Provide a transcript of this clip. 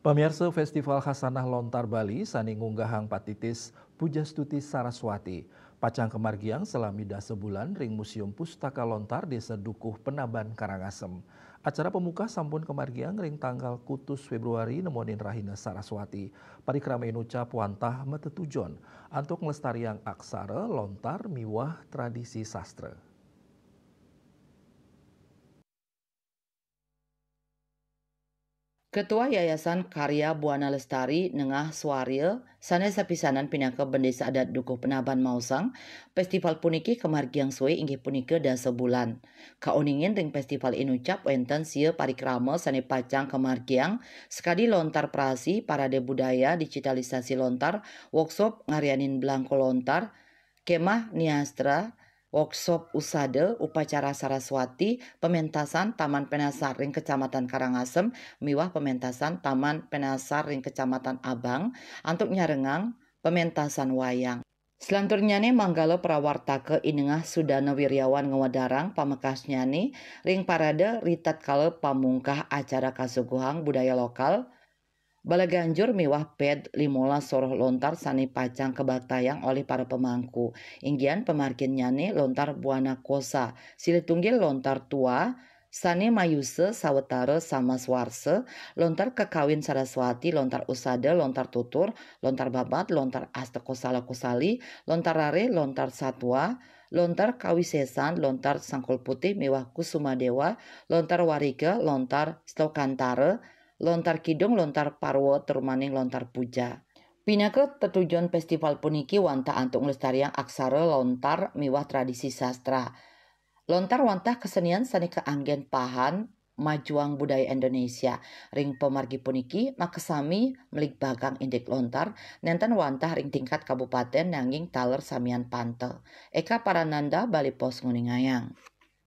Pemirsa Festival Khasanah Lontar Bali sani ngunggahang patitis Pujastuti Saraswati. Pacang kemargiang selamida sebulan ring Museum Pustaka Lontar Desa Dukuh Penaban Karangasem. Acara pemuka sampun kemargiang ring tanggal kutus Februari nemonin Rahina Saraswati. Parikrama ucap wantah metetujon antuk ngelestariang aksara lontar miwah tradisi sastra. Ketua Yayasan Karya Buana Lestari Nengah Swaria sanes sapisanan pinaka Bendesa Adat Dukuh Penaban Mausang festival puniki kemargiang suwe inggih punika da sebulan. Kauningin ring festival inucap wenten sia parikrama sane pacang kemargiang sekadi lontar prasi parade budaya digitalisasi lontar workshop ngarianin belangko lontar kemah niastra workshop usade, upacara Saraswati, pementasan Taman Penasar ring Kecamatan Karangasem, miwah pementasan Taman Penasar ring Kecamatan Abang, antuk nyarengang pementasan wayang. Selanturnya nih manggalo prawartake inengah Sudana Wiryawan ngewadarang pamekasnya nih ring parade ritat kale pamungkah acara kasuguhang budaya lokal. Balaganjur miwah ped 15 soroh lontar sani pacang kebatayang oleh para pemangku. Inggian pemargin nyane lontar buana kosa. Silitunggil lontar tua sani mayuse sawetara sama swarse, lontar kekawin Saraswati, lontar usada, lontar tutur, lontar babat, lontar astekosala kosali, lontar rare, lontar satwa, lontar kawisesan, lontar sangkul putih miwah kusuma dewa, lontar wariga, lontar stokantare, lontar kidung, lontar parwo, termaning lontar puja. Pinaka tetujuan festival puniki wantah antuk ngelestariang aksara lontar miwah tradisi sastra. Lontar wantah kesenian sani keanggen pahan majuang budaya Indonesia. Ring pemargi puniki makesami melik bagang indek lontar nenten wantah ring tingkat kabupaten nanging taler samian pante. Eka Parananda Bali Pos Nguningayang.